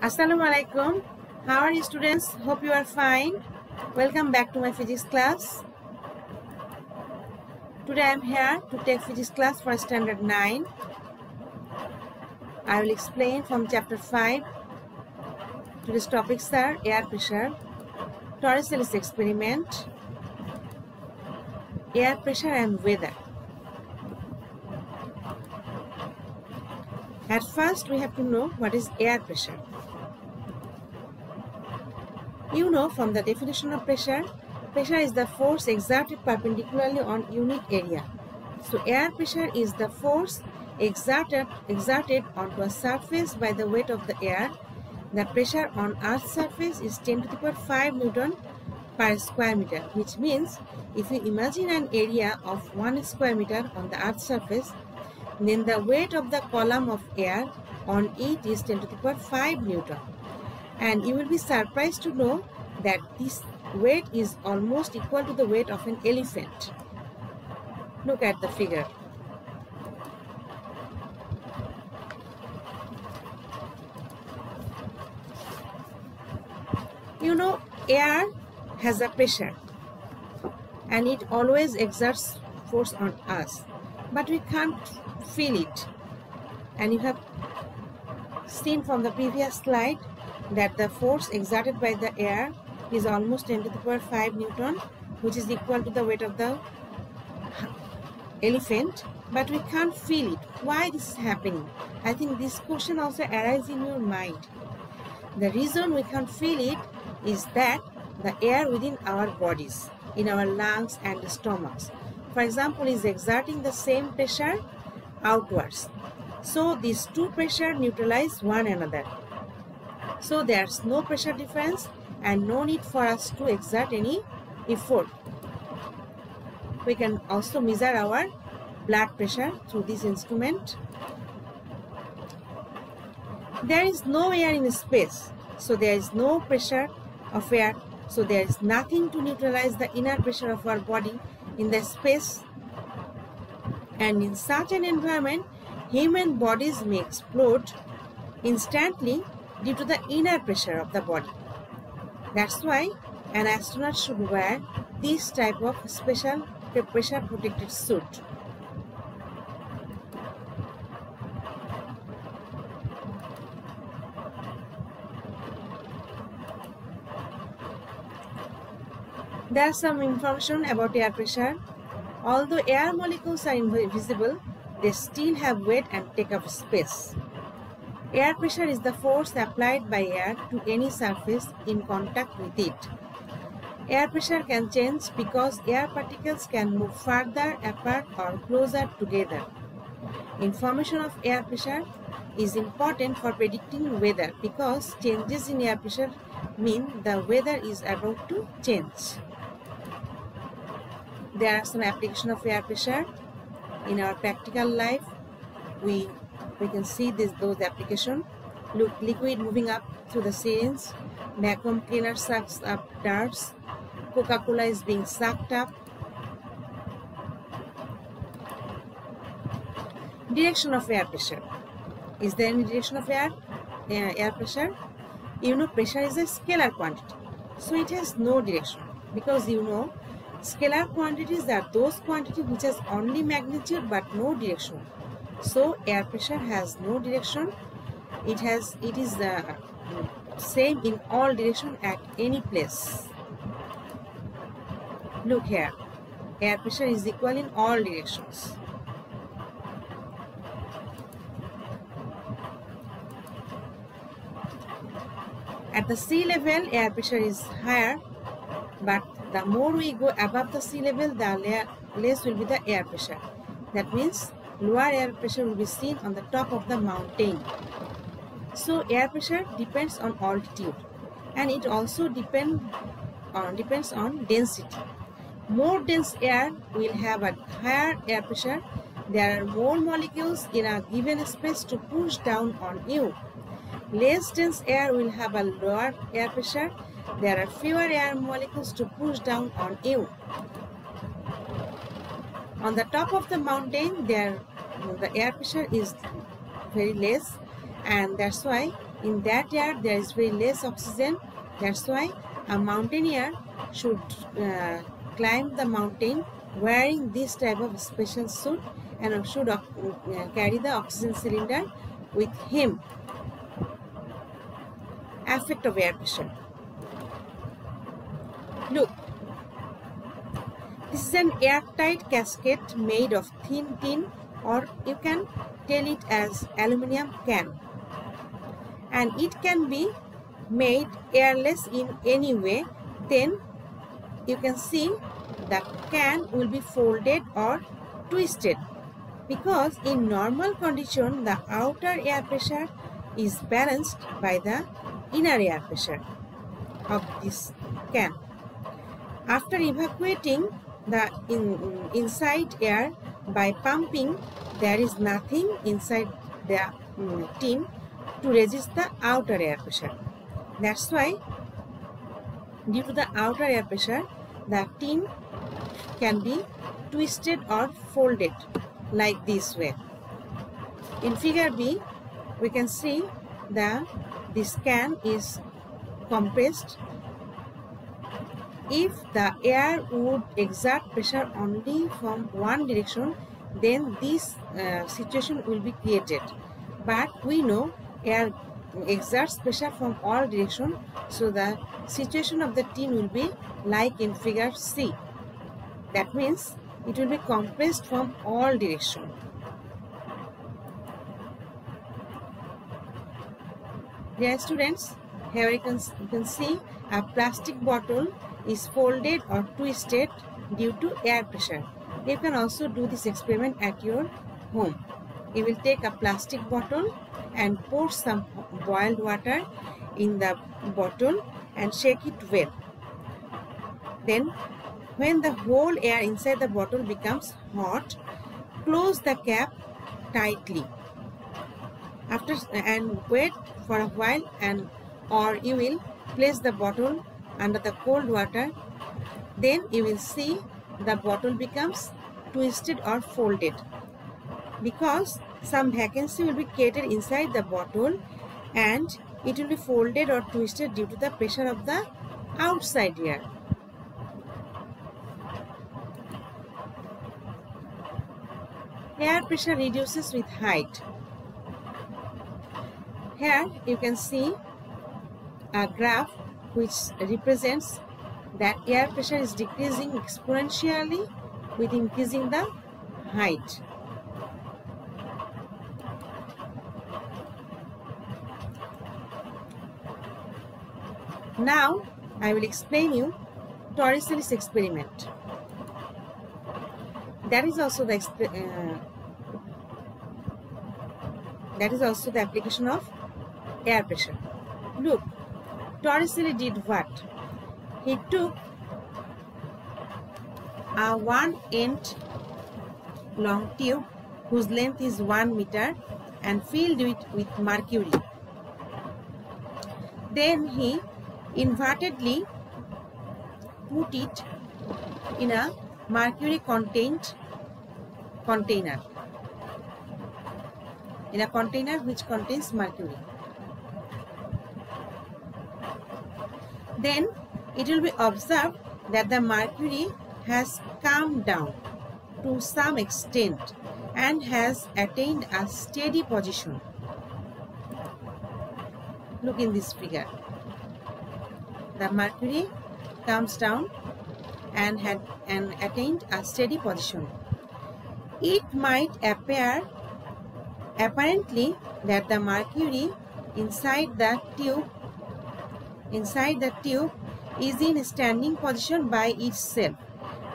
Assalamu alaikum. How are you students? Hope you are fine. Welcome back to my physics class. Today I am here to take physics class for standard 9. I will explain from chapter 5. Today's topics are air pressure, Taurus experiment, air pressure and weather. At first we have to know what is air pressure. You know from the definition of pressure, pressure is the force exerted perpendicularly on unit area. So air pressure is the force exerted onto a surface by the weight of the air. The pressure on Earth's surface is 10 to the power 5 Newton per square meter, which means if you imagine an area of 1 square meter on the Earth's surface, then the weight of the column of air on it is 10 to the power 5 Newton. And you will be surprised to know that this weight is almost equal to the weight of an elephant. Look at the figure. You know, air has a pressure and it always exerts force on us, but we can't feel it. And you have seen from the previous slide that the force exerted by the air is almost 10 to the power 5 Newton, which is equal to the weight of the elephant, but we can't feel it. Why this is happening? I think this question also arises in your mind. The reason we can't feel it is that the air within our bodies, in our lungs and stomachs, for example, is exerting the same pressure outwards. So these two pressures neutralize one another. So there's no pressure difference and no need for us to exert any effort. We can also measure our blood pressure through this instrument. There is no air in space, so there is no pressure of air, so there is nothing to neutralize the inner pressure of our body in the space. And in such an environment, human bodies may explode instantly due to the inner pressure of the body. That's why an astronaut should wear this type of special pressure protected suit. There's some information about air pressure. Although air molecules are invisible, they still have weight and take up space. Air pressure is the force applied by air to any surface in contact with it. Air pressure can change because air particles can move further apart or closer together. Information of air pressure is important for predicting weather because changes in air pressure mean the weather is about to change. There are some applications of air pressure in our practical life. We can see those applications. Look, liquid moving up through the syringe, vacuum cleaner sucks up darts, Coca-Cola is being sucked up. Direction of air pressure. Is there any direction of air pressure? You know, pressure is a scalar quantity, so it has no direction, because you know scalar quantities are those quantities which has only magnitude but no direction. So air pressure has no direction. It is the same in all direction at any place. Look here, air pressure is equal in all directions. At the sea level, air pressure is higher, but the more we go above the sea level, the less will be the air pressure. That means lower air pressure will be seen on the top of the mountain. So air pressure depends on altitude, and it also depends on density. More dense air will have a higher air pressure. There are more molecules in a given space to push down on you. Less dense air will have a lower air pressure. There are fewer air molecules to push down on you. On the top of the mountain, the air pressure is very less, and that's why In that air there is very less oxygen. That's why a mountaineer should climb the mountain wearing this type of special suit and should carry the oxygen cylinder with him. Effect of air pressure. Look, this is an airtight casket made of thin tin, or you can tell it as aluminum can, and it can be made airless in any way. Then you can see the can will be folded or twisted, because in normal condition the outer air pressure is balanced by the inner air pressure of this can. After evacuating the inside air by pumping, there is nothing inside the tin to resist the outer air pressure. That's why, due to the outer air pressure, the tin can be twisted or folded like this way. In figure B, we can see that this can is compressed. If the air would exert pressure only from one direction, then this situation will be created. But we know air exerts pressure from all directions, so the situation of the tin will be like in figure C. That means it will be compressed from all directions. Dear students, here you can see a plastic bottle is folded or twisted due to air pressure. You can also do this experiment at your home. You will take a plastic bottle and pour some boiled water in the bottle and shake it well. Then when the whole air inside the bottle becomes hot, close the cap tightly. And wait for a while, or you will place the bottle under the cold water. Then you will see the bottle becomes twisted or folded, because some vacancy will be created inside the bottle and it will be folded or twisted due to the pressure of the outside air. Air pressure reduces with height. Here you can see a graph which represents that air pressure is decreasing exponentially with increasing the height. Now I will explain you Taurus experiment. That is also the application of air pressure. Look, Taurus did what? He took a 1 inch long tube whose length is 1 meter and filled it with mercury. Then he invertedly put it in a mercury contained container, in a container which contains mercury. Then it will be observed that the mercury has come down to some extent and has attained a steady position. Look in this figure. The mercury comes down and attained a steady position. It might appear apparently that the mercury inside the tube is in standing position by itself,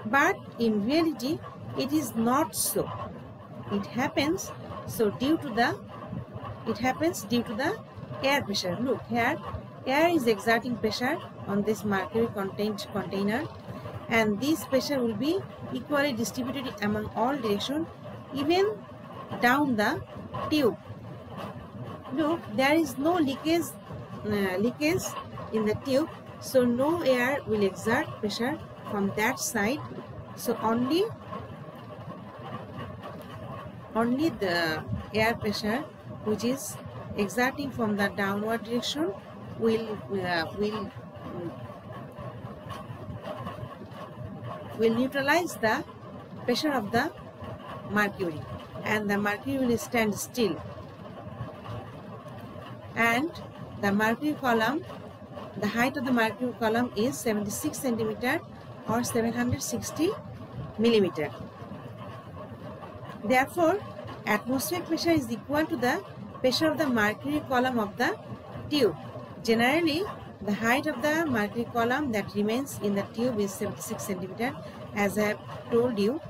but in reality it is not so. It happens due to the air pressure. Look here, air is exerting pressure on this mercury contained container, and this pressure will be equally distributed among all directions, even down the tube. Look, there is no leakage in the tube, so no air will exert pressure from that side. So only the air pressure which is exerting from the downward direction will neutralize the pressure of the mercury, and the mercury will stand still, and the mercury column, the height of the mercury column is 76 centimeter or 760 millimeter. Therefore, atmospheric pressure is equal to the pressure of the mercury column of the tube. Generally, the height of the mercury column that remains in the tube is 76 centimeter, as I have told you.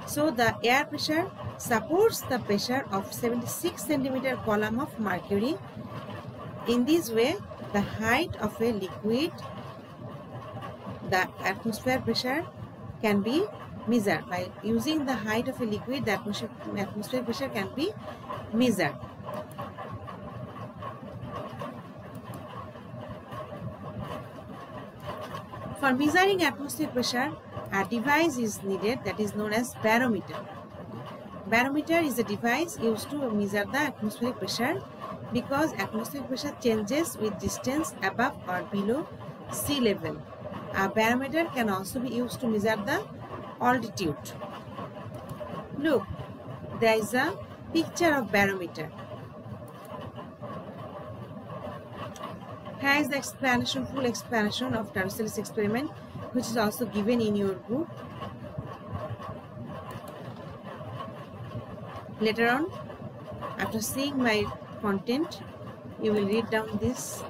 So, the air pressure supports the pressure of 76 centimeter column of mercury. In this way, the height of a liquid, the atmosphere pressure can be measured. By using the height of a liquid, the atmospheric pressure can be measured. For measuring atmospheric pressure, a device is needed that is known as barometer. Barometer is a device used to measure the atmospheric pressure because atmospheric pressure changes with distance above or below sea level. A barometer can also be used to measure the altitude. Look, there is a picture of barometer. Here is the explanation, full explanation of Taurus experiment, which is also given in your book. Later on, after seeing my content, you will read down this.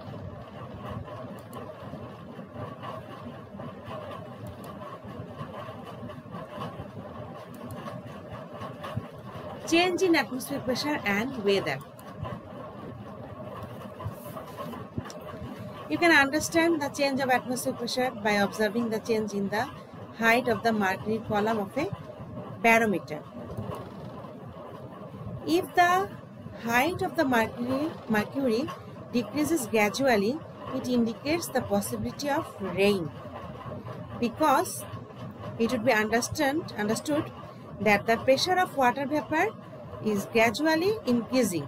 Change in atmospheric pressure and weather. You can understand the change of atmospheric pressure by observing the change in the height of the mercury column of a barometer. If the height of the mercury decreases gradually, it indicates the possibility of rain, because it would be understood that the pressure of water vapor is gradually increasing,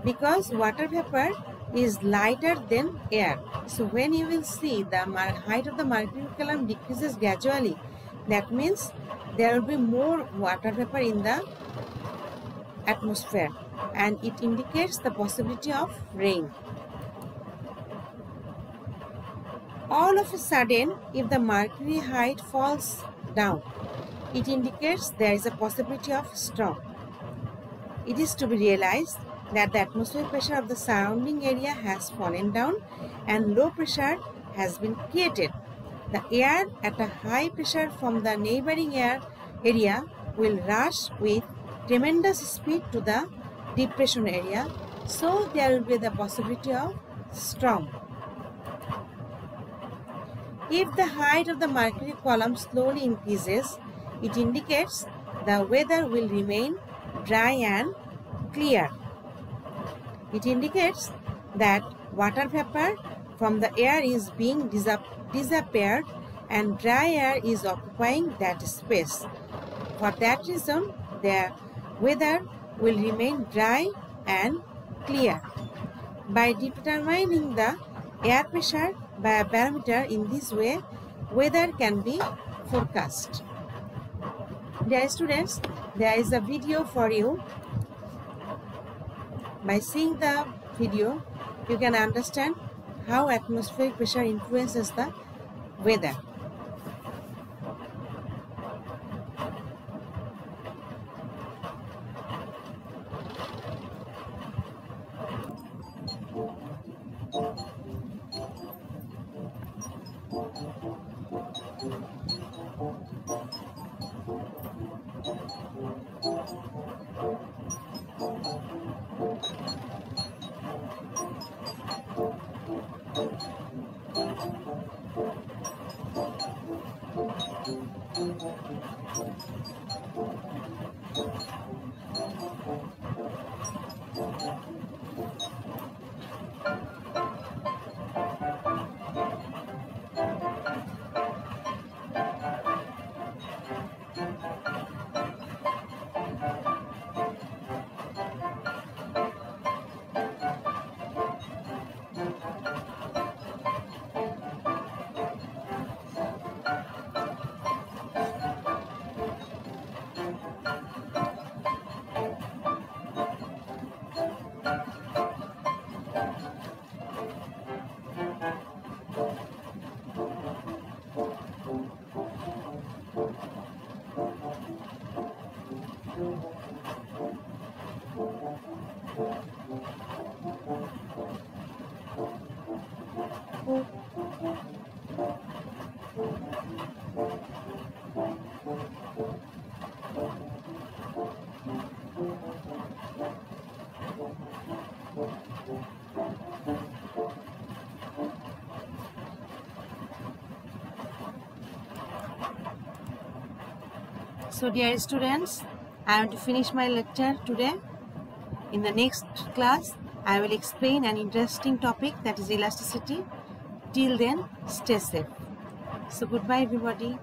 because water vapor is lighter than air. So when you will see the height of the mercury column decreases gradually, that means there will be more water vapor in the atmosphere, and it indicates the possibility of rain. All of a sudden, if the mercury height falls down, it indicates there is a possibility of storm. It is to be realized that the atmospheric pressure of the surrounding area has fallen down and low pressure has been created. The air at a high pressure from the neighboring area will rush with tremendous speed to the depression area, so there will be the possibility of storm. If the height of the mercury column slowly increases, it indicates the weather will remain dry and clear. It indicates that water vapor from the air is being disappeared and dry air is occupying that space. For that reason, the weather will remain dry and clear. By determining the air pressure by a barometer in this way, weather can be forecast. Dear students, there is a video for you. By seeing the video, you can understand how atmospheric pressure influences the weather. So dear students, I am to finish my lecture today. In the next class, I will explain an interesting topic, that is elasticity. Till then, stay safe. So goodbye everybody.